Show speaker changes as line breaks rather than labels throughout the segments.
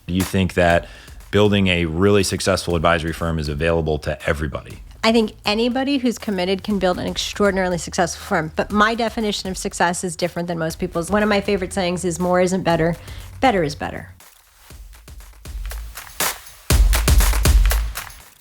Do you think that building a really successful advisory firm is available to everybody?
I think anybody who's committed can build an extraordinarily successful firm. But my definition of success is different than most people's. One of my favorite sayings is more isn't better, better is better.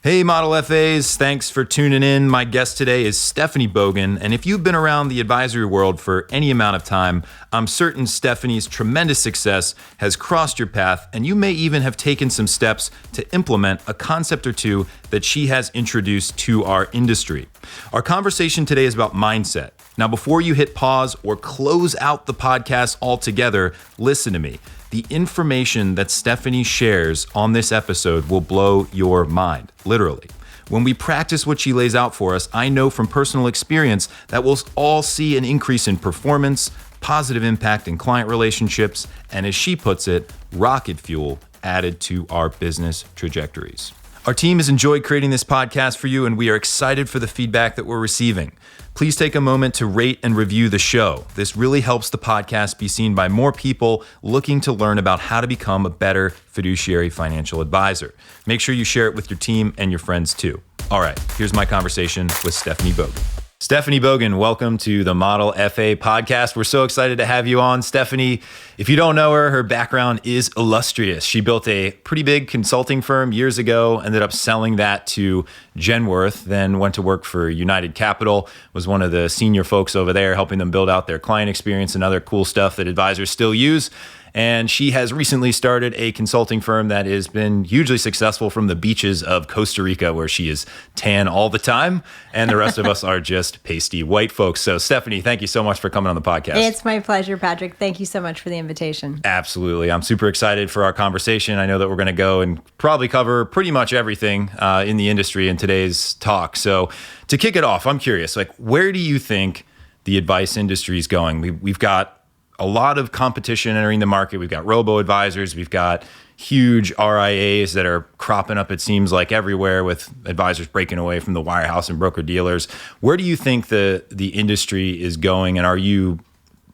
Hey, Model FAs, thanks for tuning in. My guest today is Stephanie Bogan, and if you've been around the advisory world for any amount of time, I'm certain Stephanie's tremendous success has crossed your path, and you may even have taken some steps to implement a concept or two that she has introduced to our industry. Our conversation today is about mindset. Now, before you hit pause or close out the podcast altogether, listen to me. The information that Stephanie shares on this episode will blow your mind, literally. When we practice what she lays out for us, I know from personal experience that we'll all see an increase in performance, positive impact in client relationships, and as she puts it, rocket fuel added to our business trajectories. Our team has enjoyed creating this podcast for you, and we are excited for the feedback that we're receiving. Please take a moment to rate and review the show. This really helps the podcast be seen by more people looking to learn about how to become a better fiduciary financial advisor. Make sure you share it with your team and your friends too. All right, here's my conversation with Stephanie Bogan. Stephanie Bogan, welcome to the Model FA podcast. We're so excited to have you on. Stephanie, if you don't know her, her background is illustrious. She built a pretty big consulting firm years ago, ended up selling that to Genworth, then went to work for United Capital, was one of the senior folks over there, helping them build out their client experience and other cool stuff that advisors still use. And she has recently started a consulting firm that has been hugely successful from the beaches of Costa Rica, where she is tan all the time, and the rest of us are just pasty white folks. So Stephanie, thank you so much for coming on the podcast.
It's my pleasure, Patrick. Thank you so much for the invitation.
Absolutely. I'm super excited for our conversation. I know that we're going to go and probably cover pretty much everything in the industry in today's talk. So to kick it off, I'm curious, where do you think the advice industry is going? We've got a lot of competition entering the market. We've got robo-advisors. We've got huge RIAs that are cropping up, it seems like, everywhere, with advisors breaking away from the wirehouse and broker-dealers. Where do you think the industry is going? And are you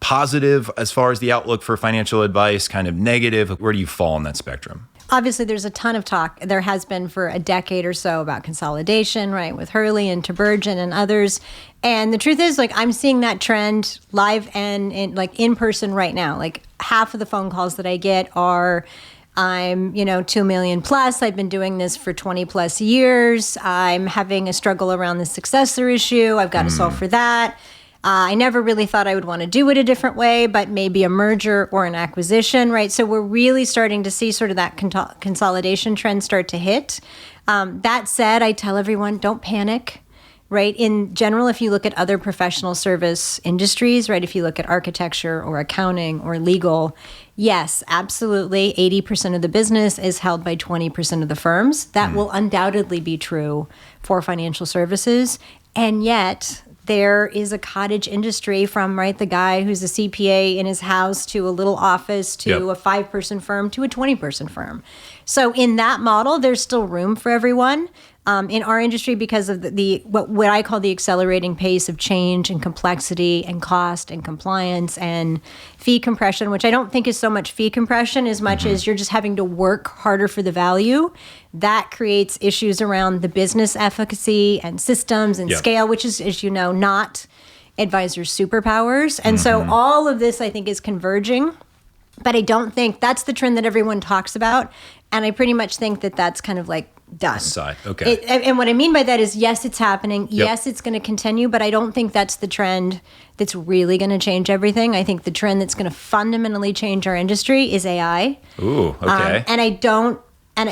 positive as far as the outlook for financial advice, kind of negative? Where do you fall on that spectrum?
Obviously, there's a ton of talk. There has been for a decade or so about consolidation, right, with Hurley and Tabergen and others. And the truth is, I'm seeing that trend live and in person right now. Half of the phone calls that I get are, I'm, 2 million plus. I've been doing this for 20 plus years. I'm having a struggle around the successor issue. I've got to solve for that. I never really thought I would want to do it a different way, but maybe a merger or an acquisition, right? So we're really starting to see sort of that consolidation trend start to hit. That said, I tell everyone, don't panic, right? In general, if you look at other professional service industries, right? If you look at architecture or accounting or legal, yes, absolutely, 80% of the business is held by 20% of the firms. That will undoubtedly be true for financial services. And yet, there is a cottage industry from, the guy who's a CPA in his house to a little office to a 5-person firm to a 20-person firm. So in that model, there's still room for everyone. In our industry, because of what I call the accelerating pace of change and complexity and cost and compliance and fee compression, which I don't think is so much fee compression as much as you're just having to work harder for the value. That creates issues around the business efficacy and systems and scale, which is, as you know, not advisors' superpowers. And so all of this, I think, is converging. But I don't think that's the trend that everyone talks about. And I pretty much think that that's kind of done.
Side. Okay.
And what I mean by that is, yes, it's happening. Yes, it's going to continue, but I don't think that's the trend that's really going to change everything. I think the trend that's going to fundamentally change our industry is AI.
Ooh, okay.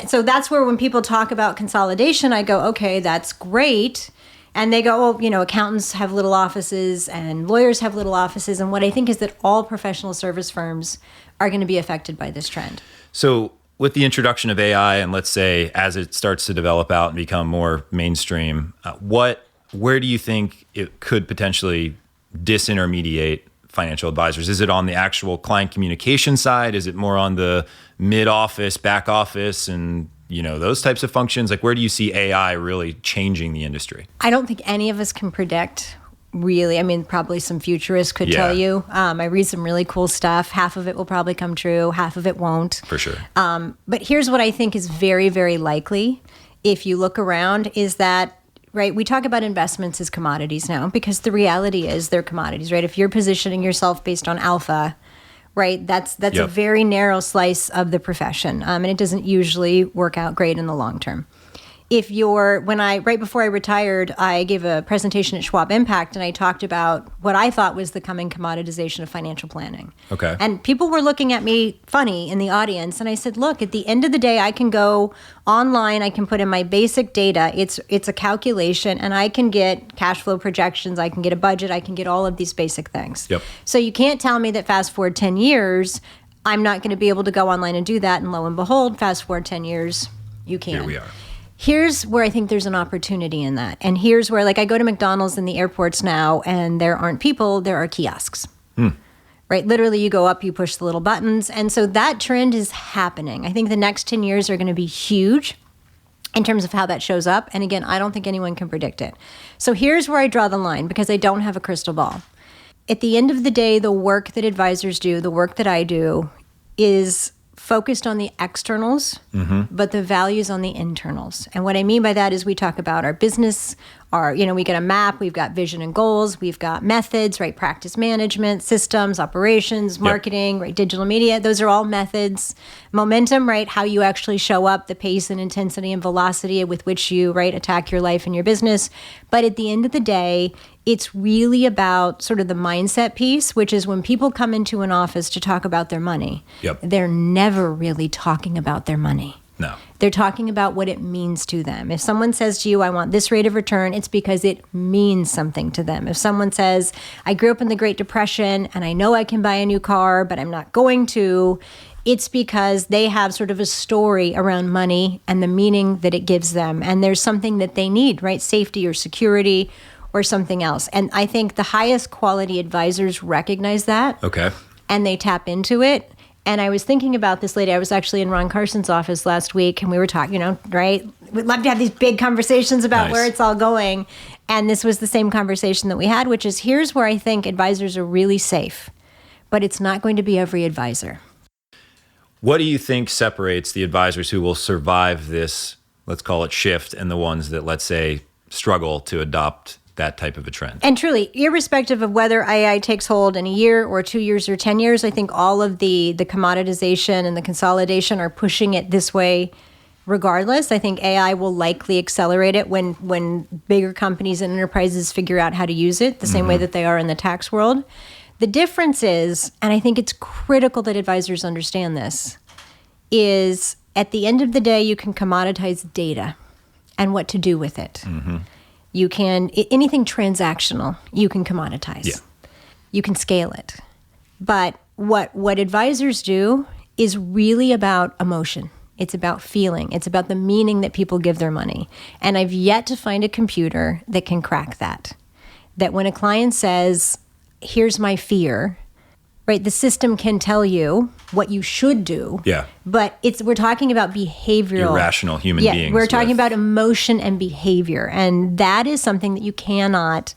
So that's where when people talk about consolidation, I go, okay, that's great. And they go, well, accountants have little offices and lawyers have little offices. And what I think is that all professional service firms are going to be affected by this trend.
So with the introduction of AI, and let's say as it starts to develop out and become more mainstream, where do you think it could potentially disintermediate financial advisors? Is it on the actual client communication side? Is it more on the mid-office, back office, and those types of functions? Where do you see AI really changing the industry?
I don't think any of us can predict really, I mean, probably some futurists could tell you. I read some really cool stuff. Half of it will probably come true. Half of it won't.
For sure.
But here's what I think is very, very likely if you look around is that, right, we talk about investments as commodities now because the reality is they're commodities, right? If you're positioning yourself based on alpha, right, that's a very narrow slice of the profession. And it doesn't usually work out great in the long term. Right before I retired, I gave a presentation at Schwab Impact and I talked about what I thought was the coming commoditization of financial planning.
Okay.
And people were looking at me funny in the audience. And I said, look, at the end of the day, I can go online, I can put in my basic data. It's a calculation and I can get cash flow projections. I can get a budget. I can get all of these basic things.
Yep.
So you can't tell me that fast forward 10 years, I'm not going to be able to go online and do that. And lo and behold, fast forward 10 years, you can.
Here we are.
Here's where I think there's an opportunity in that. And here's where, like, I go to McDonald's in the airports now, and there aren't people, there are kiosks. Right? Literally, you go up, you push the little buttons. And so that trend is happening. I think the next 10 years are going to be huge in terms of how that shows up. And again, I don't think anyone can predict it. So here's where I draw the line, because I don't have a crystal ball. At the end of the day, the work that advisors do, the work that I do, is focused on the externals, but the values on the internals. And what I mean by that is we talk about our business, we get a map, we've got vision and goals, we've got methods, right? Practice management, systems, operations, marketing, right? Digital media. Those are all methods. Momentum, right? How you actually show up, the pace and intensity and velocity with which you, right, attack your life and your business. But at the end of the day, it's really about sort of the mindset piece, which is when people come into an office to talk about their money, they're never really talking about their money.
No.
They're talking about what it means to them. If someone says to you, I want this rate of return, it's because it means something to them. If someone says, I grew up in the Great Depression and I know I can buy a new car, but I'm not going to, it's because they have sort of a story around money and the meaning that it gives them. And there's something that they need, right? Safety or security or something else. And I think the highest quality advisors recognize that.
Okay.
And they tap into it. And I was thinking about this lady. I was actually in Ron Carson's office last week, and we were talking, right? We'd love to have these big conversations about where it's all going. And this was the same conversation that we had, which is here's where I think advisors are really safe, but it's not going to be every advisor.
What do you think separates the advisors who will survive this, let's call it shift, and the ones that, let's say, struggle to adopt that type of a trend?
And truly, irrespective of whether AI takes hold in a year or 2 years or 10 years, I think all of the commoditization and the consolidation are pushing it this way regardless. I think AI will likely accelerate it when bigger companies and enterprises figure out how to use it the same way that they are in the tax world. The difference is, and I think it's critical that advisors understand this, is at the end of the day, you can commoditize data and what to do with it. You can, anything transactional, you can commoditize.
Yeah.
You can scale it. But what advisors do is really about emotion. It's about feeling. It's about the meaning that people give their money. And I've yet to find a computer that can crack that. That when a client says, here's my fear, right, the system can tell you what you should do.
Yeah.
But we're talking about behavioral.
Irrational human beings.
We're talking about emotion and behavior. And that is something that you cannot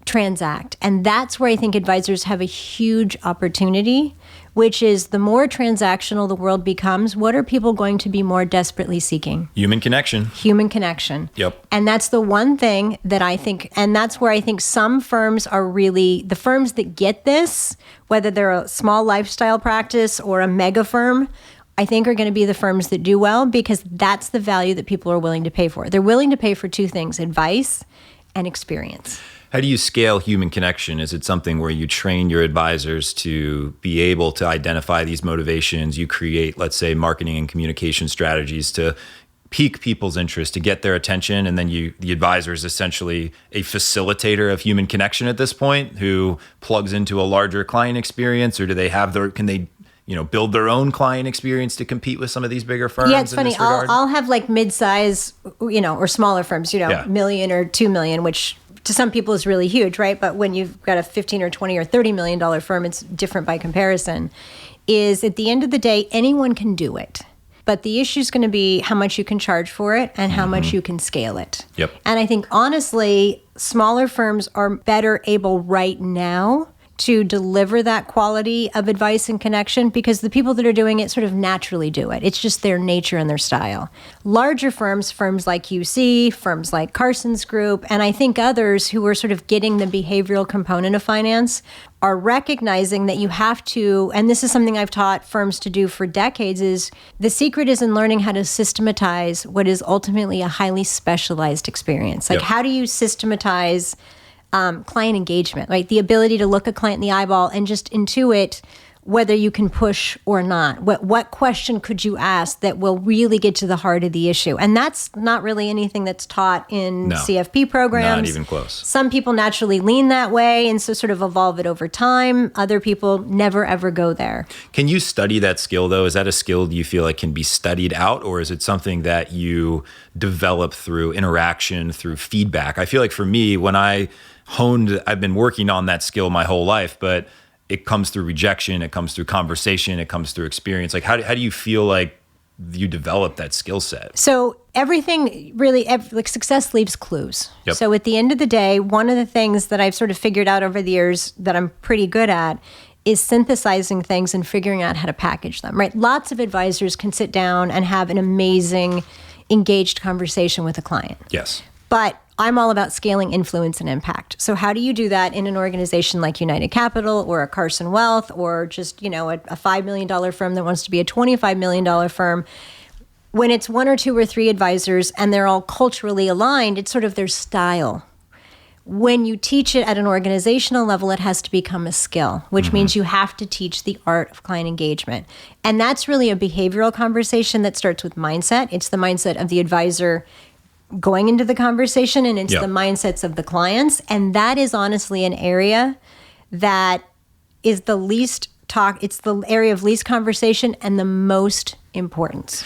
transact. And that's where I think advisors have a huge opportunity, which is the more transactional the world becomes, what are people going to be more desperately seeking?
Human connection.
Human connection.
Yep.
And that's the one thing that I think, and that's where I think some firms are really, the firms that get this, whether they're a small lifestyle practice or a mega firm, I think are going to be the firms that do well because that's the value that people are willing to pay for. They're willing to pay for two things, advice and experience.
How do you scale human connection? Is it something where you train your advisors to be able to identify these motivations? You create, let's say, marketing and communication strategies to pique people's interest, to get their attention, and then the advisor is essentially a facilitator of human connection at this point, who plugs into a larger client experience, or do they have can they build their own client experience to compete with some of these bigger firms?
Yeah, it's funny. I'll have like mid-size, or smaller firms, million or 2 million, which to some people is really huge, right? But when you've got a 15 or 20 or $30 million firm, it's different by comparison. Is at the end of the day, anyone can do it. But the issue is going to be how much you can charge for it and how much you can scale it.
Yep.
And I think, honestly, smaller firms are better able right now to deliver that quality of advice and connection because the people that are doing it sort of naturally do it. It's just their nature and their style. Larger firms like UC, firms like Carson's Group, and I think others who are sort of getting the behavioral component of finance are recognizing that you have to, and this is something I've taught firms to do for decades, is the secret is in learning how to systematize what is ultimately a highly specialized experience. Like, how do you systematize client engagement, right? The ability to look a client in the eyeball and just intuit whether you can push or not. What question could you ask that will really get to the heart of the issue? And that's not really anything that's taught in CFP programs.
Not even close.
Some people naturally lean that way and so sort of evolve it over time. Other people never, ever go there.
Can you study that skill, though? Is that a skill you feel like can be studied out, or is it something that you develop through interaction, through feedback? I feel like for me, when I've been working on that skill my whole life, but it comes through rejection, it comes through conversation, it comes through experience. Like, how do you feel like you develop that skill set?
So everything really, like success leaves clues.
Yep.
So at the end of the day, one of the things that I've sort of figured out over the years that I'm pretty good at is synthesizing things and figuring out how to package them, right? Lots of advisors can sit down and have an amazing, engaged conversation with a client.
Yes.
But I'm all about scaling influence and impact. So how do you do that in an organization like United Capital or a Carson Wealth or just, a $5 million firm that wants to be a $25 million firm? When it's one or two or three advisors and they're all culturally aligned, it's sort of their style. When you teach it at an organizational level, it has to become a skill, which means you have to teach the art of client engagement. And that's really a behavioral conversation that starts with mindset. It's the mindset of the advisor going into the conversation, and it's the mindsets of the clients. And that is honestly an area that is the least talk. It's the area of least conversation and the most importance.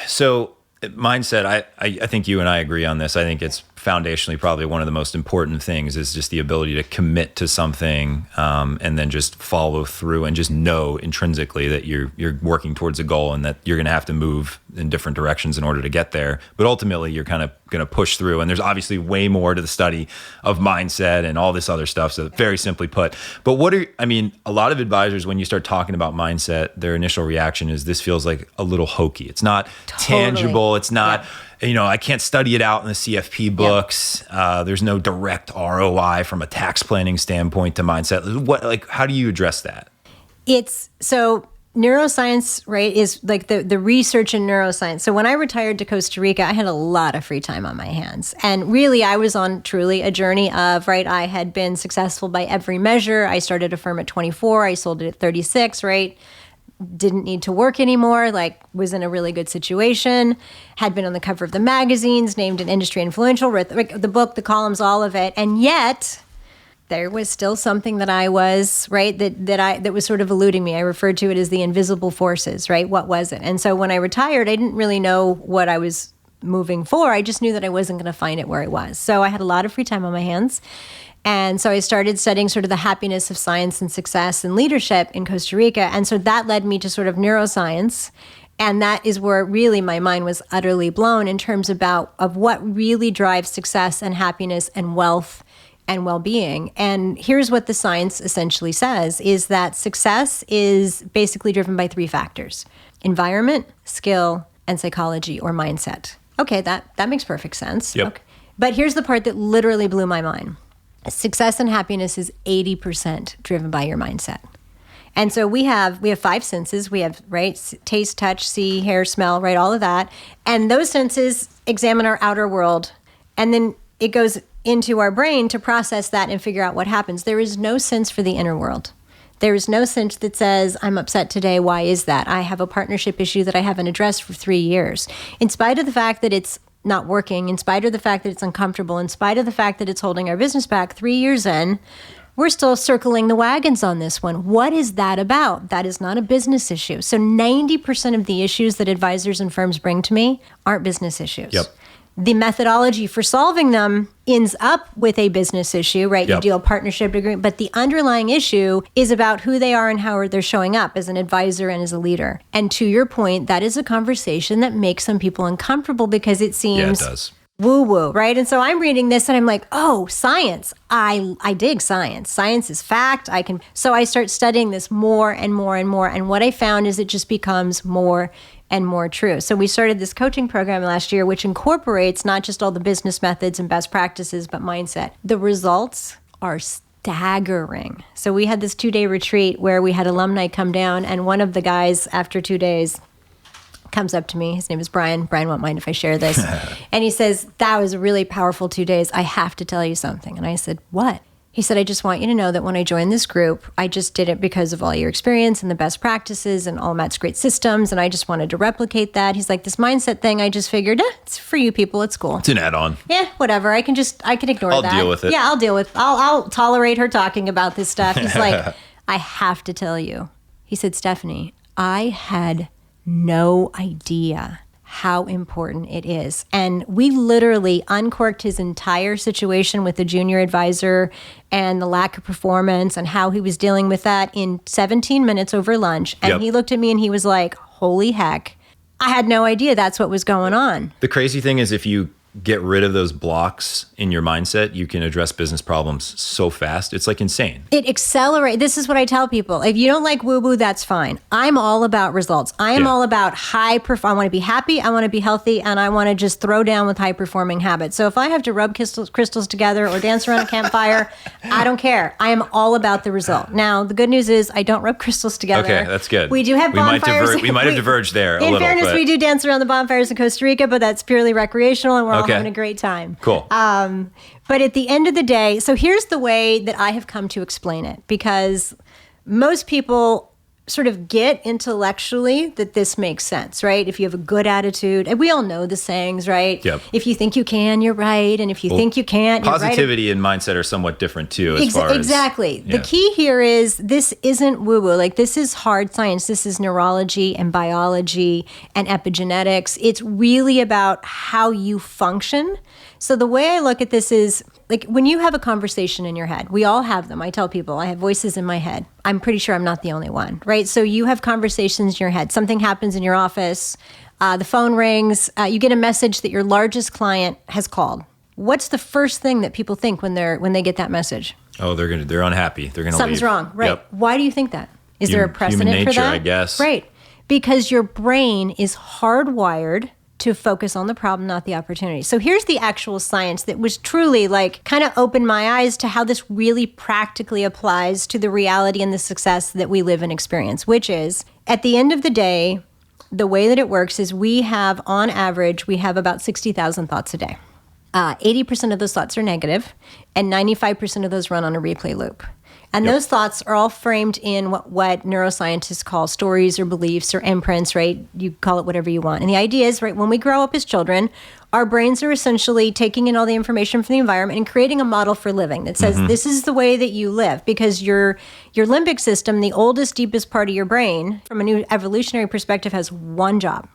So mindset, I think you and I agree on this. I think it's foundationally probably one of the most important things is just the ability to commit to something and then just follow through and just know intrinsically that you're working towards a goal and that you're going to have to move in different directions in order to get there. But ultimately, you're kind of going to push through. And there's obviously way more to the study of mindset and all this other stuff. So very simply put. But a lot of advisors, when you start talking about mindset, their initial reaction is this feels like a little hokey. It's not tangible. It's not... I can't study it out in the CFP books. There's no direct ROI from a tax planning standpoint to mindset. How do you address that?
It's so neuroscience, right, is like the research in neuroscience. So when I retired to Costa Rica, I had a lot of free time on my hands. And really, I was on truly a journey of, right, I had been successful by every measure. I started a firm at 24. I sold it at 36, right? Didn't need to work anymore, was in a really good situation, had been on the cover of the magazines, named an industry influential, read the book, the columns, all of it. And yet there was still something that I was, right, that was sort of eluding me. I referred to it as the invisible forces, right? What was it? And so when I retired, I didn't really know what I was moving for. I just knew that I wasn't going to find it where I was. So I had a lot of free time on my hands. And so I started studying sort of the happiness of science and success and leadership in Costa Rica. And so that led me to sort of neuroscience. And that is where really my mind was utterly blown in terms of what really drives success and happiness and wealth and well-being. And here's what the science essentially says, is that success is basically driven by three factors: environment, skill, and psychology or mindset. Okay, that makes perfect sense.
Yep.
Okay. But here's the part that literally blew my mind. Success and happiness is 80% driven by your mindset. And so we have 5 senses. We have, right, taste, touch, see, hear, smell, right, all of that. And those senses examine our outer world. And then it goes into our brain to process that and figure out what happens. There is no sense for the inner world. There is no sense that says, I'm upset today. Why is that? I have a partnership issue that I haven't addressed for 3 years. In spite of the fact that it's not working, in spite of the fact that it's uncomfortable, in spite of the fact that it's holding our business back 3 years in, we're still circling the wagons on this one. What is that about? That is not a business issue. So 90% of the issues that advisors and firms bring to me aren't business issues.
Yep.
The methodology for solving them ends up with a business issue, right?
Yep.
You deal partnership agreement, but the underlying issue is about who they are and how they're showing up as an advisor and as a leader. And to your point, that is a conversation that makes some people uncomfortable because it seems
it does.
woo-woo, right? And so I'm reading this and I'm like, oh, science. I dig science. Science is fact. So I start studying this more and more and more. And what I found is it just becomes more and more true. So we started this coaching program last year, which incorporates not just all the business methods and best practices, but mindset. The results are staggering. So we had this 2-day retreat where we had alumni come down, and one of the guys after 2 days comes up to me. His name is Brian. Brian won't mind if I share this. And he says, that was a really powerful 2 days. I have to tell you something. And I said, what? He said, I just want you to know that when I joined this group, I just did it because of all your experience and the best practices and all Matt's great systems. And I just wanted to replicate that. He's like, this mindset thing, I just figured, it's for you people. It's cool.
It's an add-on.
Yeah, whatever. I can ignore that.
I'll deal with it.
Yeah, I'll tolerate her talking about this stuff. He's like, I have to tell you. He said, Stephanie, I had no idea how important it is. And we literally uncorked his entire situation with the junior advisor and the lack of performance and how he was dealing with that in 17 minutes over lunch. And He looked at me and he was like, holy heck, I had no idea that's what was going on.
The crazy thing is if you get rid of those blocks in your mindset, you can address business problems so fast. It's like insane.
It accelerates. This is what I tell people. If you don't like woo-woo, that's fine. I'm all about results. I am all about I want to be happy, I want to be healthy, and I want to just throw down with high-performing habits. So if I have to rub crystals together or dance around a campfire, I don't care. I am all about the result. Now, the good news is I don't rub crystals together.
Okay, that's good.
We do have bonfires.
We might have diverged there a little.
In fairness, we do dance around the bonfires in Costa Rica, but that's purely recreational, and we're all having a great time.
Cool.
But at the end of the day, so here's the way that I have come to explain it, because most people sort of get intellectually that this makes sense, right? If you have a good attitude, and we all know the sayings, right?
Yep.
If you think you can, you're right. And if you think you can't, you're right.
Positivity and mindset are somewhat different too, as far as...
Exactly. The key here is this isn't woo-woo. Like, this is hard science. This is neurology and biology and epigenetics. It's really about how you function. So the way I look at this is, like, when you have a conversation in your head, we all have them. I tell people I have voices in my head. I'm pretty sure I'm not the only one, right? So you have conversations in your head. Something happens in your office. The phone rings. You get a message that your largest client has called. What's the first thing that people think when they get that message?
Oh, they're unhappy. They're gonna
Something's
leave.
wrong, right?
Yep.
Why do you think that? Is there a precedent
human nature,
for that?
I guess.
Right, because your brain is hardwired to focus on the problem, not the opportunity. So here's the actual science that was truly, like, kind of opened my eyes to how this really practically applies to the reality and the success that we live and experience, which is, at the end of the day, the way that it works is we have, on average, we have about 60,000 thoughts a day. 80% of those thoughts are negative, and 95% of those run on a replay loop. And those thoughts are all framed in what neuroscientists call stories or beliefs or imprints, right? You call it whatever you want. And the idea is, right, when we grow up as children, our brains are essentially taking in all the information from the environment and creating a model for living that says, this is the way that you live, because your limbic system, the oldest, deepest part of your brain, from a new evolutionary perspective, has one job.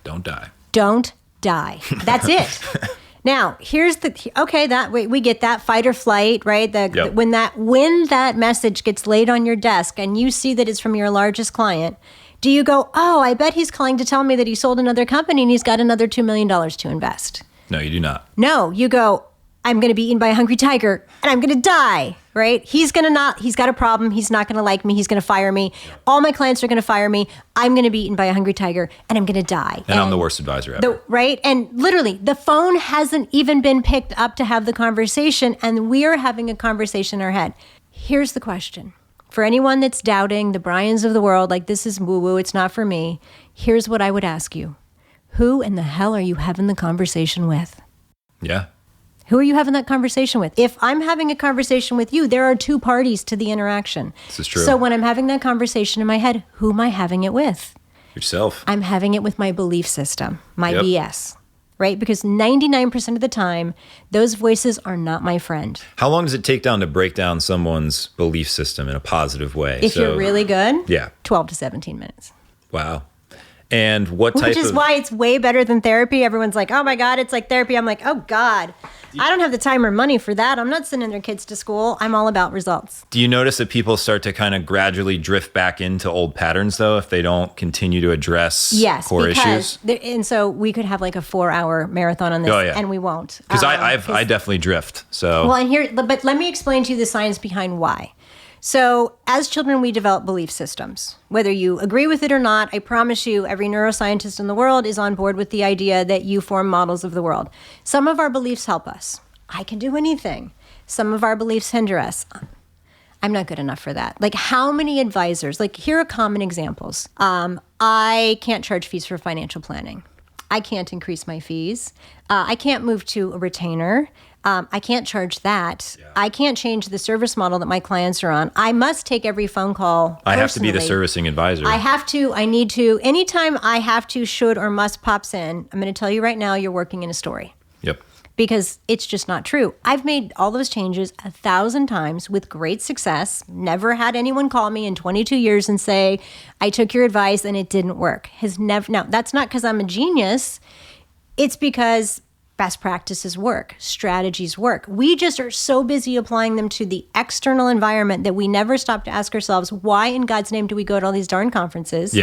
Don't die.
Don't die. That's it. Now, here's we get that fight or flight, right? When that message gets laid on your desk and you see that it's from your largest client, do you go, oh, I bet he's calling to tell me that he sold another company and he's got another $2 million to invest?
No, you do not.
No, you go, I'm going to be eaten by a hungry tiger and I'm going to die, right? He's got a problem. He's not going to like me. He's going to fire me. All my clients are going to fire me. I'm going to be eaten by a hungry tiger and I'm going to die.
And I'm the worst advisor ever.
Right? And literally, the phone hasn't even been picked up to have the conversation, and we are having a conversation in our head. Here's the question. For anyone that's doubting the Bryans of the world, like, this is woo-woo, it's not for me, here's what I would ask you. Who in the hell are you having the conversation with?
Yeah.
Who are you having that conversation with? If I'm having a conversation with you, there are two parties to the interaction.
This is true.
So when I'm having that conversation in my head, who am I having it with?
Yourself.
I'm having it with my belief system, my BS, right? Because 99% of the time, those voices are not my friend.
How long does it take to break down someone's belief system in a positive way?
If you're really good,
12
to 17 minutes.
Wow. And what type
Which is why it's way better than therapy. Everyone's like, oh my God, it's like therapy. I'm like, oh God, I don't have the time or money for that. I'm not sending their kids to school. I'm all about results.
Do you notice that people start to kind of gradually drift back into old patterns, though, if they don't continue to address core issues?
And so we could have like a 4-hour marathon on this, and we won't.
Because I definitely drift. So
but let me explain to you the science behind why. So as children, we develop belief systems. Whether you agree with it or not, I promise you, every neuroscientist in the world is on board with the idea that you form models of the world. Some of our beliefs help us. I can do anything. Some of our beliefs hinder us. I'm not good enough for that. Like, how many advisors, like, here are common examples. I can't charge fees for financial planning. I can't increase my fees. I can't move to a retainer. I can't charge that. Yeah. I can't change the service model that my clients are on. I must take every phone call personally.
I have to be the servicing advisor.
I need to. Anytime I have to, should, or must pops in, I'm going to tell you right now, you're working in a story.
Yep.
Because it's just not true. I've made all those changes 1,000 times with great success. Never had anyone call me in 22 years and say, I took your advice and it didn't work. Now, that's not because I'm a genius. It's because best practices work, strategies work. We just are so busy applying them to the external environment that we never stop to ask ourselves, why in God's name do we go to all these darn conferences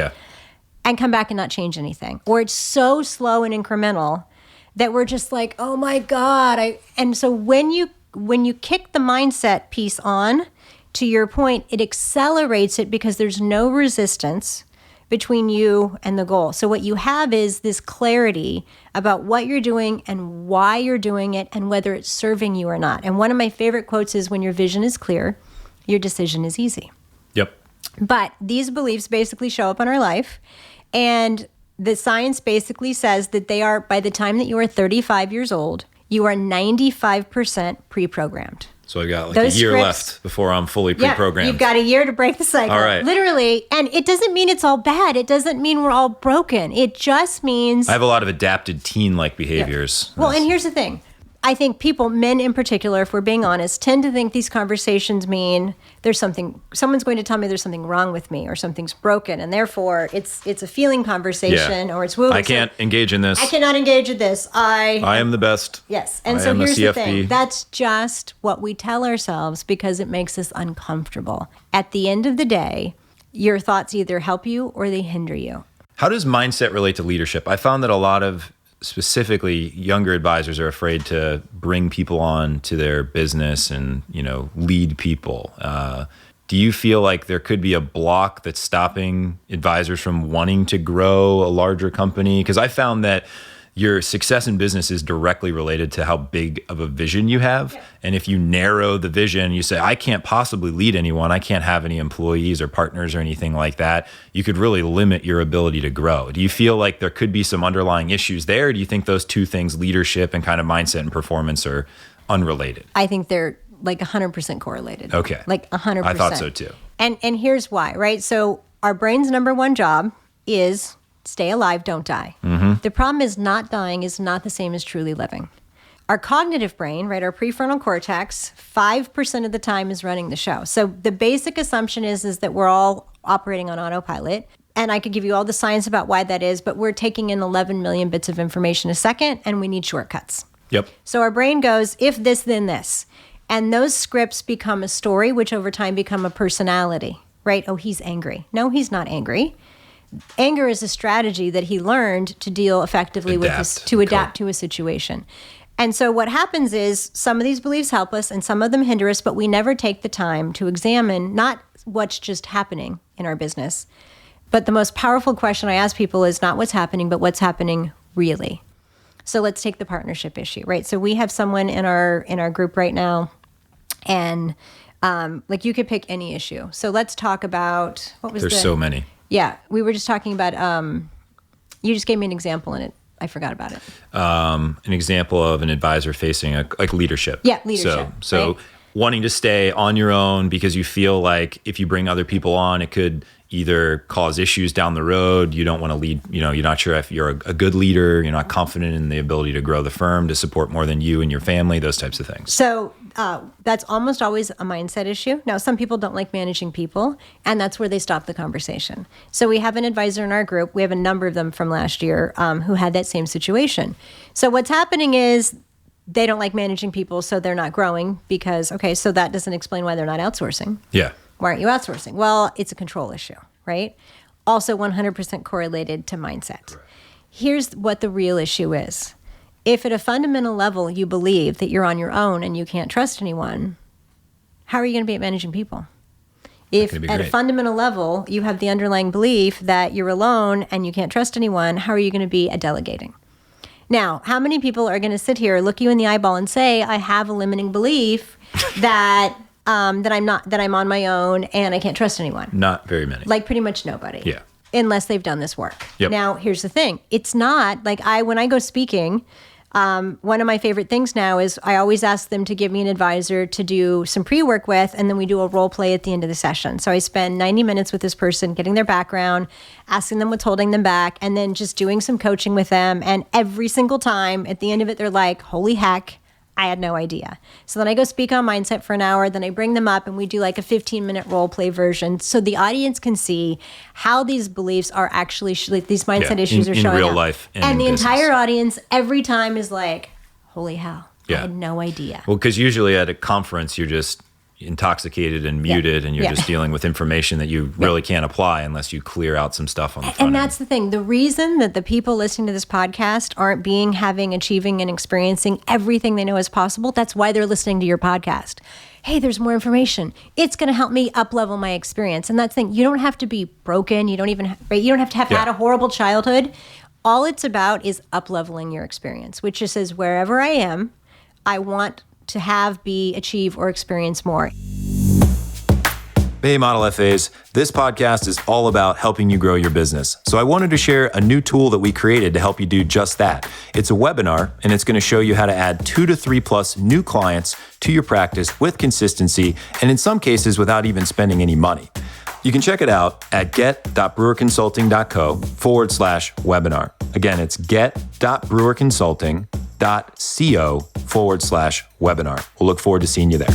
and come back and not change anything? Or it's so slow and incremental that we're just like, oh my God. And so when you kick the mindset piece on, to your point, it accelerates it because there's no resistance between you and the goal. So what you have is this clarity about what you're doing and why you're doing it and whether it's serving you or not. And one of my favorite quotes is, when your vision is clear, your decision is easy.
Yep.
But these beliefs basically show up in our life, and the science basically says that they are, by the time that you are 35 years old, you are 95% pre-programmed.
So I got like a year left before I'm fully pre-programmed.
You've got a year to break the cycle.
All right.
Literally. And it doesn't mean it's all bad. It doesn't mean we're all broken. It just means...
I have a lot of adapted teen-like behaviors.
Well, and here's the thing. I think people, men in particular, if we're being honest, tend to think these conversations mean someone's going to tell me there's something wrong with me or something's broken, and therefore it's a feeling conversation or it's woo.
I can't engage in this.
I cannot engage in this. I am
the best.
Yes. And so here's the thing. That's just what we tell ourselves because it makes us uncomfortable. At the end of the day, your thoughts either help you or they hinder you.
How does mindset relate to leadership? I found that a lot of specifically younger advisors are afraid to bring people on to their business and, lead people. Do you feel like there could be a block that's stopping advisors from wanting to grow a larger company? Because I found that your success in business is directly related to how big of a vision you have. Yeah. And if you narrow the vision, you say, I can't possibly lead anyone. I can't have any employees or partners or anything like that. You could really limit your ability to grow. Do you feel like there could be some underlying issues there? Or do you think those two things, leadership and kind of mindset and performance, are unrelated?
I think they're like 100% correlated.
Okay.
Like 100%.
I thought so too.
And here's why, right? So our brain's number one job is stay alive, don't die. Mm-hmm. The problem is not dying is not the same as truly living. Our cognitive brain, right, our prefrontal cortex, 5% of the time is running the show. So the basic assumption is that we're all operating on autopilot. And I could give you all the science about why that is, but we're taking in 11 million bits of information a second, and we need shortcuts.
Yep.
So our brain goes, if this, then this. And those scripts become a story, which over time become a personality, right? Oh, he's angry. No, he's not angry. Anger is a strategy that he learned to deal effectively adapt to a situation. And so what happens is some of these beliefs help us and some of them hinder us, but we never take the time to examine not what's just happening in our business. But the most powerful question I ask people is not what's happening, but what's happening really. So let's take the partnership issue, right? So we have someone in our group right now, and like you could pick any issue. So let's talk about
There's so many.
Yeah, we were just talking about, you just gave me an example in it. I forgot about it.
An example of an advisor facing like leadership.
Yeah, leadership.
So right? Wanting to stay on your own because you feel like if you bring other people on, it could either cause issues down the road. You don't want to lead, you're not sure if you're a good leader. You're not confident in the ability to grow the firm, to support more than you and your family, those types of things.
So That's almost always a mindset issue. Now, some people don't like managing people, and that's where they stop the conversation. So we have an advisor in our group. We have a number of them from last year who had that same situation. So what's happening is they don't like managing people, so they're not growing because, okay, so that doesn't explain why they're not outsourcing.
Yeah.
Why aren't you outsourcing? Well, it's a control issue, right? Also 100% correlated to mindset. Correct. Here's what the real issue is. If at a fundamental level you believe that you're on your own and you can't trust anyone, how are you going to be at managing people? If at a fundamental level you have the underlying belief that you're alone and you can't trust anyone, how are you going to be at delegating? Now, how many people are going to sit here, look you in the eyeball and say, I have a limiting belief that that I'm on my own and I can't trust anyone?
Not very many.
Like pretty much nobody.
Yeah.
Unless they've done this work.
Yep.
Now, here's the thing. It's not like when I go speaking, one of my favorite things now is I always ask them to give me an advisor to do some pre-work with, and then we do a role play at the end of the session. So I spend 90 minutes with this person, getting their background, asking them what's holding them back, and then just doing some coaching with them. And every single time at the end of it, they're like, holy heck, I had no idea. So then I go speak on mindset for an hour, then I bring them up and we do like a 15-minute role play version so the audience can see how these beliefs are actually, these mindset issues are showing
in real
up.
life.
And the
business.
entire audience every time is like, holy hell,
Yeah.
I had no idea.
Well, because usually at a conference, you're just intoxicated and muted and you're just dealing with information that you really can't apply unless you clear out some stuff on the front
And
end.
that's the thing. The reason that the people listening to this podcast aren't having, achieving, and experiencing everything they know is possible, that's why they're listening to your podcast. Hey, there's more information. It's going to help me up-level my experience. And that's the thing. You don't have to be broken. You don't have to have had a horrible childhood. All it's about is up-leveling your experience, which just says wherever I am, I want to have, be, achieve, or experience more.
Hey, Model FAs, this podcast is all about helping you grow your business. So I wanted to share a new tool that we created to help you do just that. It's a webinar, and it's going to show you how to add 2 to 3 plus new clients to your practice with consistency, and in some cases without even spending any money. You can check it out at get.brewerconsulting.co/webinar. Again, it's get.brewerconsulting.co/webinar. We'll look forward to seeing you there.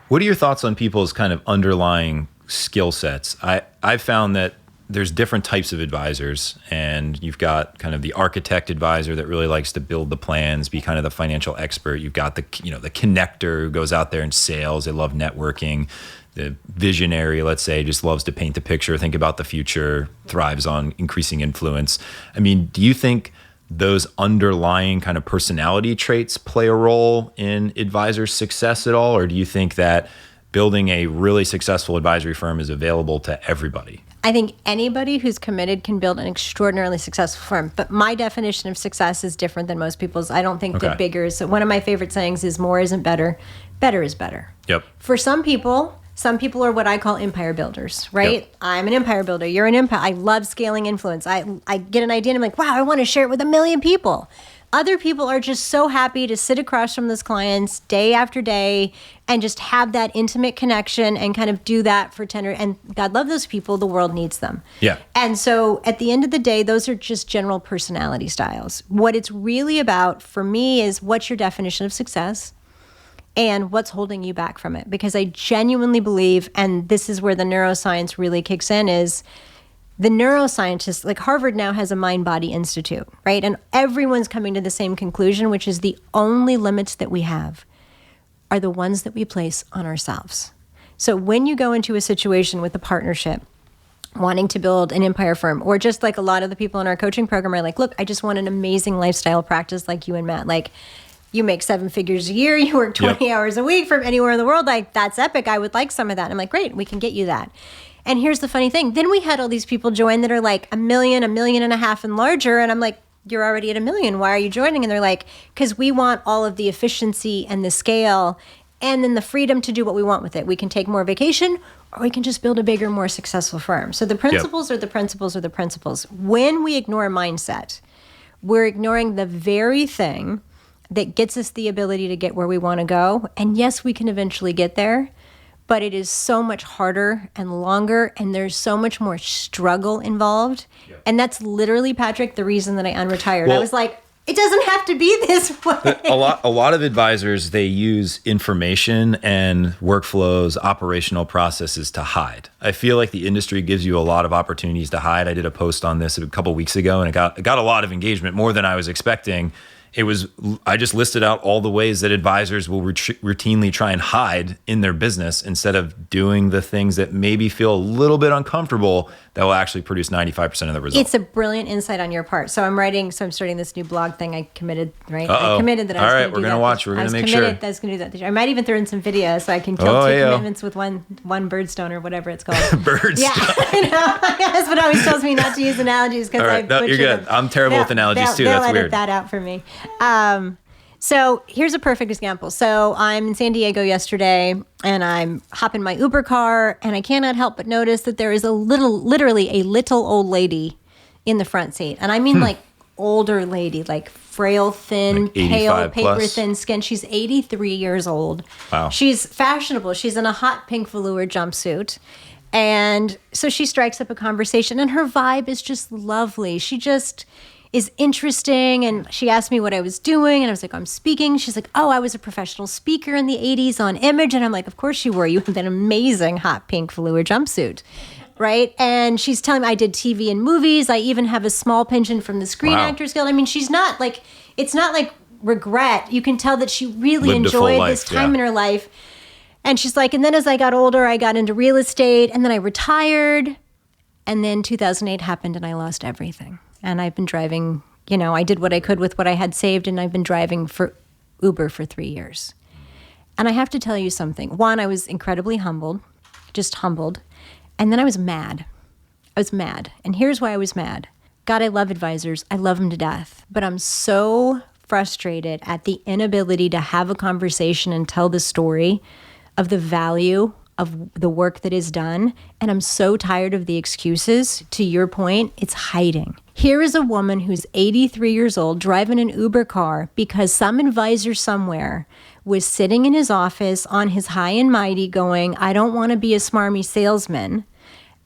What are your thoughts on people's kind of underlying skill sets? I've found that there's different types of advisors, and you've got kind of the architect advisor that really likes to build the plans, be kind of the financial expert. You've got the connector who goes out there and sales. They love networking. The visionary, let's say, just loves to paint the picture, think about the future, thrives on increasing influence. I mean, do you think those underlying kind of personality traits play a role in advisor success at all? Or do you think that building a really successful advisory firm is available to everybody?
I think anybody who's committed can build an extraordinarily successful firm. But my definition of success is different than most people's. I don't think that bigger is. One of my favorite sayings is more isn't better. Better is better.
Yep.
For some people are what I call empire builders, right? Yep. I'm an empire builder. You're an empire. I love scaling influence. I get an idea and I'm like, wow, I want to share it with 1 million people. Other people are just so happy to sit across from those clients day after day and just have that intimate connection and kind of do that for 10 and God love those people. The world needs them.
Yeah.
And so at the end of the day, those are just general personality styles. What it's really about for me is what's your definition of success? And what's holding you back from it? Because I genuinely believe, and this is where the neuroscience really kicks in, is the neuroscientists, like Harvard now has a mind-body institute, right? And everyone's coming to the same conclusion, which is the only limits that we have are the ones that we place on ourselves. So when you go into a situation with a partnership, wanting to build an empire firm, or just like a lot of the people in our coaching program are like, look, I just want an amazing lifestyle practice like you and Matt. Like, you make 7 figures a year, you work 20 hours a week from anywhere in the world. Like, that's epic. I would like some of that. And I'm like, great, we can get you that. And here's the funny thing. Then we had all these people join that are like 1 million, 1.5 million and larger. And I'm like, you're already at 1 million. Why are you joining? And they're like, because we want all of the efficiency and the scale and then the freedom to do what we want with it. We can take more vacation, or we can just build a bigger, more successful firm. So the principles are the principles are the principles. When we ignore mindset, we're ignoring the very thing that gets us the ability to get where we want to go. And yes, we can eventually get there, but it is so much harder and longer, and there's so much more struggle involved. Yep. And that's literally, Patrick, the reason that I unretired. I was like, It doesn't have to be this way.
A lot of advisors, they use information and workflows, operational processes to hide. I feel like the industry gives you a lot of opportunities to hide. I did a post on this a couple weeks ago, and it got a lot of engagement, more than I was expecting. I just listed out all the ways that advisors will routinely try and hide in their business instead of doing the things that maybe feel a little bit uncomfortable that will actually produce 95% of the results.
It's a brilliant insight on your part. So I'm starting this new blog thing. I committed, right?
Uh-oh.
I committed that I was going to do that.
All right, we're going to watch. We're going to make sure.
I was going to do that this year. I might even throw in some videos so I can kill two commitments with one birdstone or whatever it's called.
Birdstone. Yeah,
I know. My husband always tells me not to use analogies because I butcher
you're good.
them.
I'm terrible with analogies too.
They'll
That's
edit
weird.
that out for me. So here's a perfect example. So I'm in San Diego yesterday and I'm hopping my Uber car and I cannot help but notice that there is literally a little old lady in the front seat. And I mean like older lady, like frail, thin,
like
pale, paper
plus.
thin skin. She's 83 years old.
Wow.
She's fashionable. She's in a hot pink velour jumpsuit. And so she strikes up a conversation and her vibe is just lovely. She just is interesting. And she asked me what I was doing. And I was like, I'm speaking. She's like, oh, I was a professional speaker in the 80s on Image. And I'm like, of course you were. You have that amazing hot pink velour jumpsuit. Right. And she's telling me I did TV and movies. I even have a small pension from the Screen Actors Guild. I mean, she's not like, it's not like regret. You can tell that she really enjoyed this time in her life. And she's like, and then as I got older, I got into real estate and then I retired. And then 2008 happened and I lost everything. And I've been driving, I did what I could with what I had saved and I've been driving for Uber for 3 years. And I have to tell you something. One, I was incredibly humbled. And then I was mad. And here's why I was mad. God, I love advisors. I love them to death. But I'm so frustrated at the inability to have a conversation and tell the story of the value of the work that is done. And I'm so tired of the excuses. To your point, it's hiding. Here is a woman who's 83 years old driving an Uber car because some advisor somewhere was sitting in his office on his high and mighty going, I don't want to be a smarmy salesman.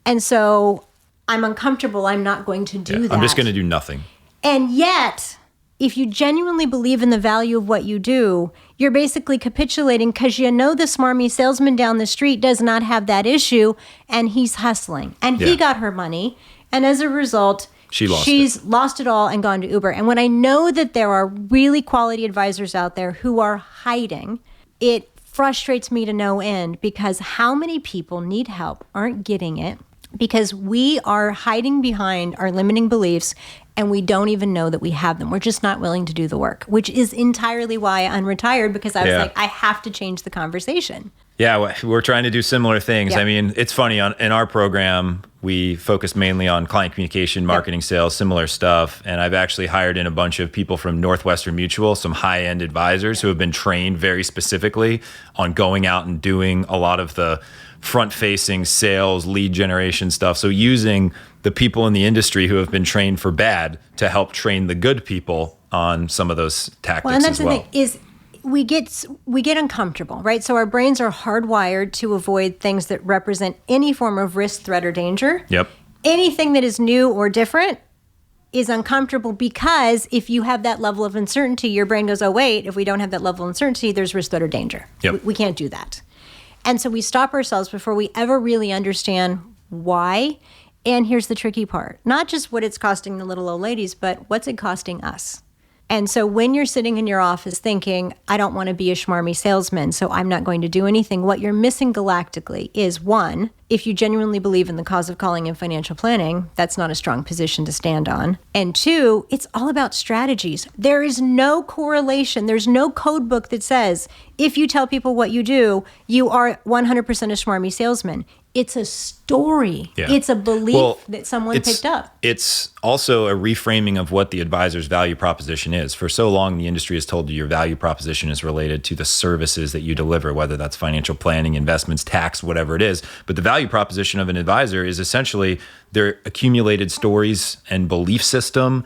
And so I'm uncomfortable. I'm not going to do that.
I'm just going to do nothing.
And yet, if you genuinely believe in the value of what you do, you're basically capitulating because the smarmy salesman down the street does not have that issue and he's hustling. And he got her money. And as a result, she's lost it all and gone to Uber. And when I know that there are really quality advisors out there who are hiding, it frustrates me to no end because how many people need help, aren't getting it, because we are hiding behind our limiting beliefs and we don't even know that we have them. We're just not willing to do the work, which is entirely why I'm retired because I was like, I have to change the conversation.
Yeah, we're trying to do similar things. I mean, it's funny, in our program, we focus mainly on client communication, marketing, sales, similar stuff. And I've actually hired in a bunch of people from Northwestern Mutual, some high-end advisors who have been trained very specifically on going out and doing a lot of the front-facing sales, lead generation stuff. So using the people in the industry who have been trained for bad to help train the good people on some of those tactics
and that's
as well.
The thing is, we get uncomfortable, right? So our brains are hardwired to avoid things that represent any form of risk, threat, or danger.
Yep.
Anything that is new or different is uncomfortable because if you have that level of uncertainty, your brain goes, oh, wait, if we don't have that level of uncertainty, there's risk, threat, or danger.
Yep.
We can't do that. And so we stop ourselves before we ever really understand why. And here's the tricky part. Not just what it's costing the little old ladies, but what's it costing us? And so when you're sitting in your office thinking, I don't want to be a schmarmy salesman, so I'm not going to do anything, what you're missing galactically is, one, if you genuinely believe in the cause of calling and financial planning, that's not a strong position to stand on. And two, it's all about strategies. There is no correlation. There's no code book that says, if you tell people what you do, you are 100% a schmarmy salesman. It's a story. Yeah. It's a belief that someone picked up.
It's also a reframing of what the advisor's value proposition is. For so long, the industry has told you your value proposition is related to the services that you deliver, whether that's financial planning, investments, tax, whatever it is. But the value proposition of an advisor is essentially their accumulated stories and belief system,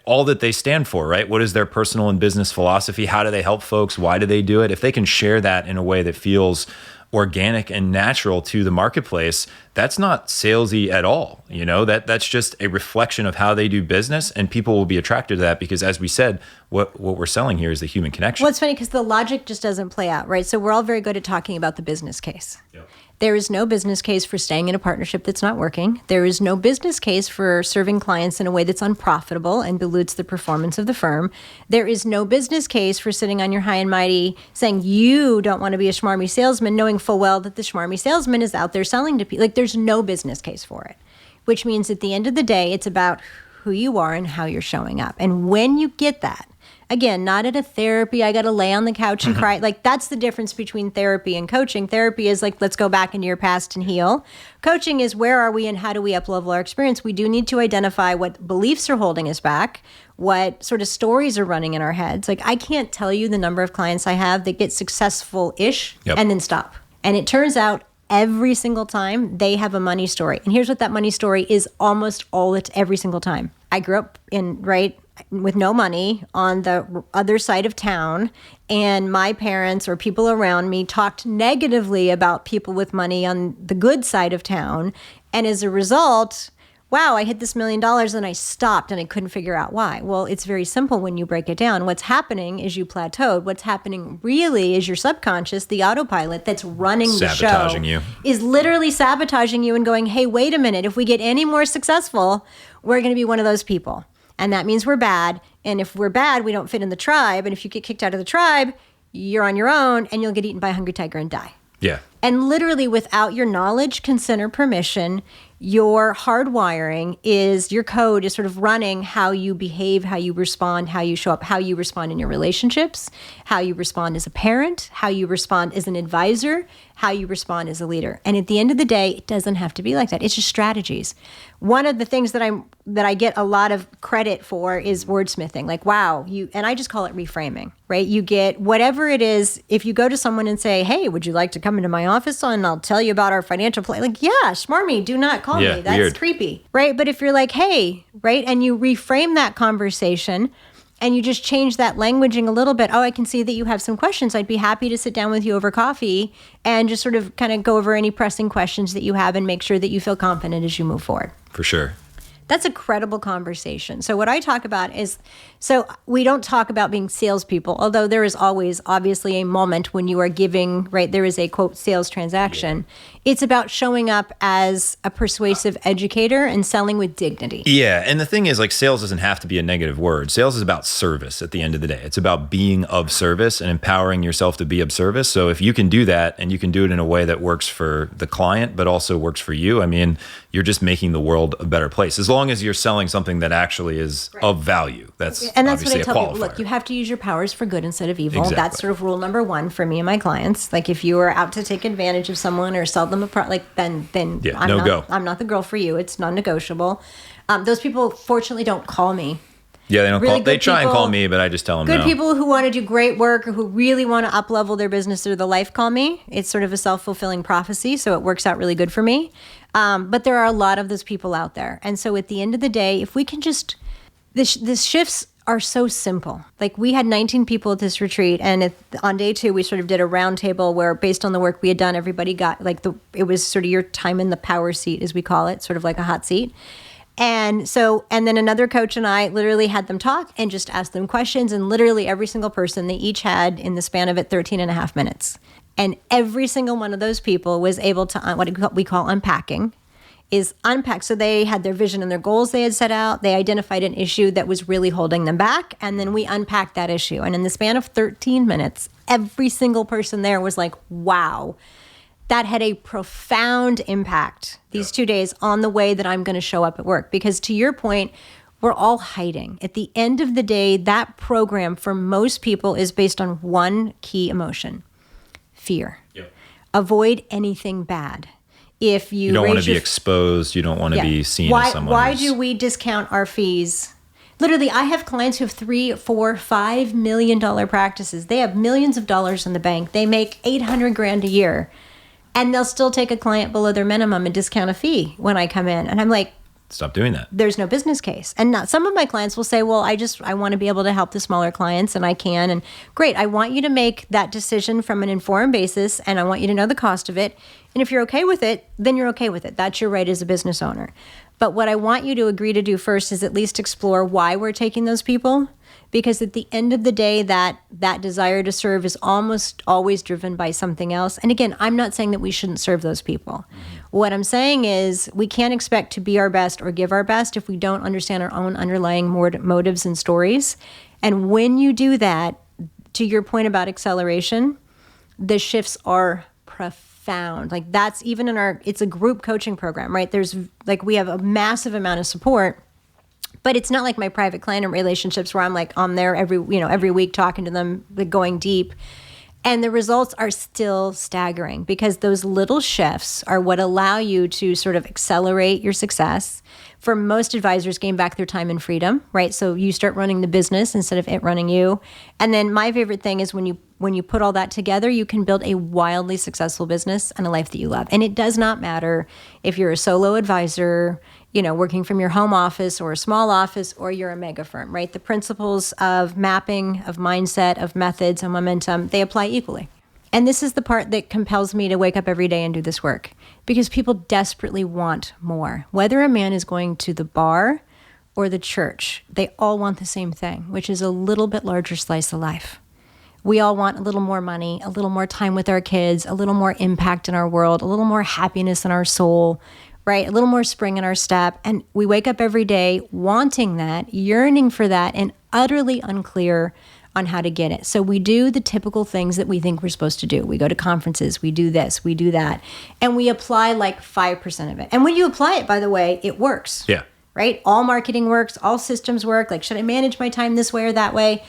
all that they stand for, right? What is their personal and business philosophy? How do they help folks? Why do they do it? If they can share that in a way that feels organic and natural to the marketplace, that's not salesy at all. That's just a reflection of how they do business, and people will be attracted to that because, as we said, what we're selling here is the human connection.
Well, it's funny because the logic just doesn't play out, right? So we're all very good at talking about the business case.
Yep.
There is no business case for staying in a partnership that's not working. There is no business case for serving clients in a way that's unprofitable and dilutes the performance of the firm. There is no business case for sitting on your high and mighty saying you don't want to be a smarmy salesman, knowing full well that the smarmy salesman is out there selling to people. Like, there's no business case for it, which means at the end of the day, it's about who you are and how you're showing up. And when you get that, again, not at a therapy, I got to lay on the couch and cry. Like, that's the difference between therapy and coaching. Therapy is like, let's go back into your past and heal. Coaching is where are we and how do we up-level our experience? We do need to identify what beliefs are holding us back, what sort of stories are running in our heads. Like, I can't tell you the number of clients I have that get successful-ish and then stop. And it turns out every single time they have a money story. And here's what that money story is almost all it's every single time. I grew up with no money on the other side of town, and my parents or people around me talked negatively about people with money on the good side of town. And as a result, wow, I hit this $1 million and I stopped and I couldn't figure out why. Well, it's very simple when you break it down. What's happening is you plateaued. What's happening really is your subconscious, the autopilot that's running the show,
sabotaging you,
is literally sabotaging you and going, hey, wait a minute. If we get any more successful, we're going to be one of those people. And that means we're bad. And if we're bad, we don't fit in the tribe. And if you get kicked out of the tribe, you're on your own and you'll get eaten by a hungry tiger and die.
Yeah.
And literally without your knowledge, consent, or permission, your hardwiring is, your code is sort of running how you behave, how you respond, how you show up, how you respond in your relationships, how you respond as a parent, how you respond as an advisor, how you respond as a leader. And at the end of the day, it doesn't have to be like that. It's just strategies. One of the things that I get a lot of credit for is wordsmithing. Like, wow, and I just call it reframing, right? You get whatever it is. If you go to someone and say, hey, would you like to come into my office and I'll tell you about our financial plan? Like, yeah, smarmy, do not call me. That's weird. Creepy, right? But if you're like, hey, right, and you reframe that conversation and you just change that languaging a little bit. Oh, I can see that you have some questions. I'd be happy to sit down with you over coffee and just sort of kind of go over any pressing questions that you have and make sure that you feel confident as you move forward.
For sure.
That's a credible conversation. So what I talk about is, so we don't talk about being salespeople, although there is always obviously a moment when you are giving, right, there is a quote sales transaction. Yeah. It's about showing up as a persuasive educator and selling with dignity.
Yeah. And the thing is, like, sales doesn't have to be a negative word. Sales is about service at the end of the day. It's about being of service and empowering yourself to be of service. So if you can do that and you can do it in a way that works for the client, but also works for you, I mean, you're just making the world a better place. As long as you're selling something that actually is of value. That's
what I tell
people.
Look, you have to use your powers for good instead of evil.
Exactly.
That's sort of rule number one for me and my clients. Like, if you are out to take advantage of someone or sell them a product, like, then I'm not the girl for you. It's non-negotiable. Those people fortunately don't call me.
Yeah, they don't really call. They try and call me, but I just tell them no.
Good people who want to do great work or who really want to up-level their business or their life call me. It's sort of a self-fulfilling prophecy, so it works out really good for me. But there are a lot of those people out there. And so at the end of the day, if we can just, the shifts are so simple. Like, we had 19 people at this retreat, and on day 2, we sort of did a round table where, based on the work we had done, everybody got, like, it was sort of your time in the power seat, as we call it, sort of like a hot seat. And then another coach and I literally had them talk and just asked them questions, and literally every single person, they each had, in the span of it, 13 and a half minutes. And every single one of those people was able to, what we call unpacking, is unpack. So they had their vision and their goals they had set out. They identified an issue that was really holding them back. And then we unpacked that issue. And in the span of 13 minutes, every single person there was like, wow, that had a profound impact these 2 days on the way that I'm going to show up at work. Because to your point, we're all hiding. At the end of the day, that program for most people is based on one key emotion: fear. Yep. Avoid anything bad. If you
don't want to be exposed, you don't want to be seen as someone.
Why do we discount our fees? Literally, I have clients who have $3, $4, $5 million practices. They have millions of dollars in the bank. They make $800,000 a year, and they'll still take a client below their minimum and discount a fee when I come in. And I'm like,
stop doing that.
There's no business case. And not, some of my clients will say, well, I want to be able to help the smaller clients, and I can. And great, I want you to make that decision from an informed basis, and I want you to know the cost of it. And if you're okay with it, then you're okay with it. That's your right as a business owner. But what I want you to agree to do first is at least explore why we're taking those people. Because at the end of the day, that desire to serve is almost always driven by something else. And again, I'm not saying that we shouldn't serve those people. What I'm saying is we can't expect to be our best or give our best if we don't understand our own underlying motives and stories. And when you do that, to your point about acceleration, the shifts are profound. Like that's even it's a group coaching program, right? We have a massive amount of support. But it's not like my private client relationships where I'm like on there every week talking to them, going deep. And the results are still staggering because those little shifts are what allow you to sort of accelerate your success. For most advisors, gain back their time and freedom, right? So you start running the business instead of it running you. And then my favorite thing is when you put all that together, you can build a wildly successful business and a life that you love. And it does not matter if you're a solo advisor, working from your home office or a small office, or you're a mega firm, right? The principles of mapping, of mindset, of methods, and momentum, they apply equally. And this is the part that compels me to wake up every day and do this work, because people desperately want more. Whether a man is going to the bar or the church, they all want the same thing, which is a little bit larger slice of life. We all want a little more money, a little more time with our kids, a little more impact in our world, a little more happiness in our soul, right? A little more spring in our step. And we wake up every day wanting that, yearning for that, and utterly unclear on how to get it. So we do the typical things that we think we're supposed to do. We go to conferences, we do this, we do that, and we apply like 5% of it. And when you apply it, by the way, it works.
Yeah.
Right? All marketing works, all systems work. Like, should I manage my time this way or that way?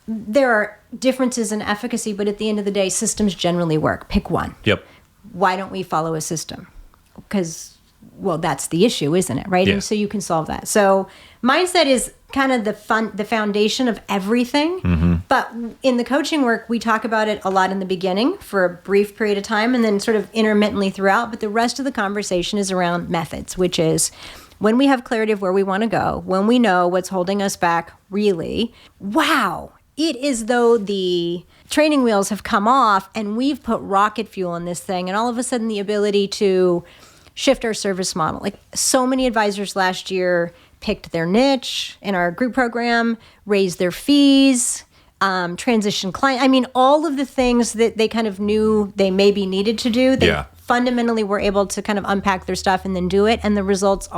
There are differences in efficacy, but at the end of the day, systems generally work. Pick one.
Yep.
Why don't we follow a system? Because, well, that's the issue, isn't it? Right?
Yeah.
And so you can solve that. So mindset is kind of the foundation of everything. Mm-hmm. But in the coaching work, we talk about it a lot in the beginning for a brief period of time and then sort of intermittently throughout. But the rest of the conversation is around methods, which is when we have clarity of where we want to go, when we know what's holding us back, really, wow, it is though the training wheels have come off and we've put rocket fuel in this thing. And all of a sudden the ability to shift our service model. Like so many advisors last year picked their niche in our group program, raised their fees, transition client. I mean, all of the things that they kind of knew they maybe needed to do, they fundamentally were able to kind of unpack their stuff and then do it. And the results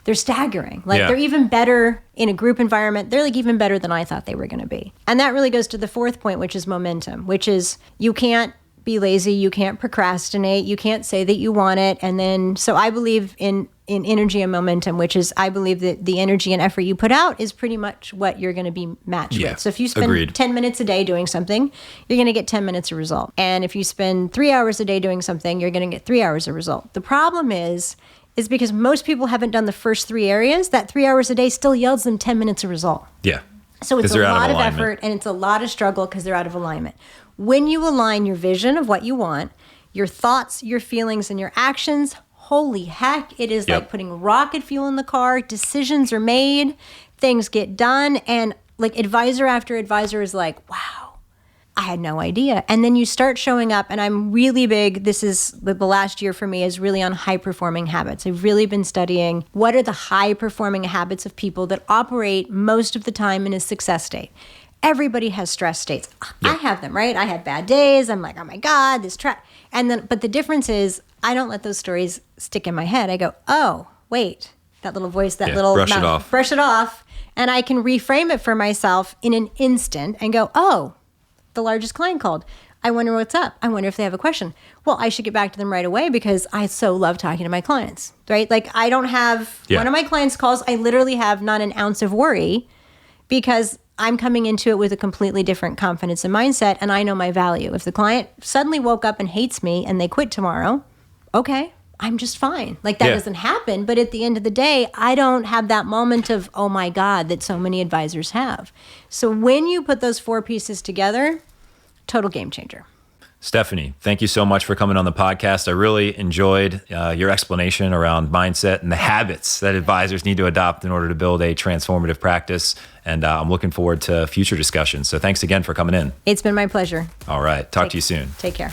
they're staggering. Like they're even better in a group environment. They're like even better than I thought they were going to be. And that really goes to the fourth point, which is momentum, which is you can't be lazy. You can't procrastinate. You can't say that you want it. And then, so I believe in energy and momentum, which is, I believe that the energy and effort you put out is pretty much what you're going to be matched with. So if you spend 10 minutes a day doing something, you're going to get 10 minutes of result. And if you spend 3 hours a day doing something, you're going to get 3 hours of result. The problem is because most people haven't done the first 3 areas, that 3 hours a day still yields them 10 minutes of result.
Yeah.
So it's a lot of effort and it's a lot of struggle because they're out of alignment. When you align your vision of what you want, your thoughts, your feelings, and your actions, holy heck, it is like putting rocket fuel in the car. Decisions are made, things get done, and like advisor after advisor is like, wow, I had no idea. And then you start showing up, and I'm really big, this is the last year for me, is really on high-performing habits. I've really been studying what are the high-performing habits of people that operate most of the time in a success state. Everybody has stress states. I have them, right? I have bad days. I'm like, oh my God, this trap. But the difference is I don't let those stories stick in my head. I go, oh, wait, that little voice, that little
brush it off.
Brush it off. And I can reframe it for myself in an instant and go, oh, the largest client called. I wonder what's up. I wonder if they have a question. Well, I should get back to them right away because I so love talking to my clients, right? Like I don't have, one of my clients calls, I literally have not an ounce of worry because I'm coming into it with a completely different confidence and mindset, and I know my value. If the client suddenly woke up and hates me and they quit tomorrow, okay, I'm just fine. Like that doesn't happen, but at the end of the day, I don't have that moment of, oh my God, that so many advisors have. So when you put those 4 pieces together, total game changer.
Stephanie, thank you so much for coming on the podcast. I really enjoyed your explanation around mindset and the habits that advisors need to adopt in order to build a transformative practice. And I'm looking forward to future discussions. So thanks again for coming in.
It's been my pleasure.
All right. Talk to you soon.
Take care.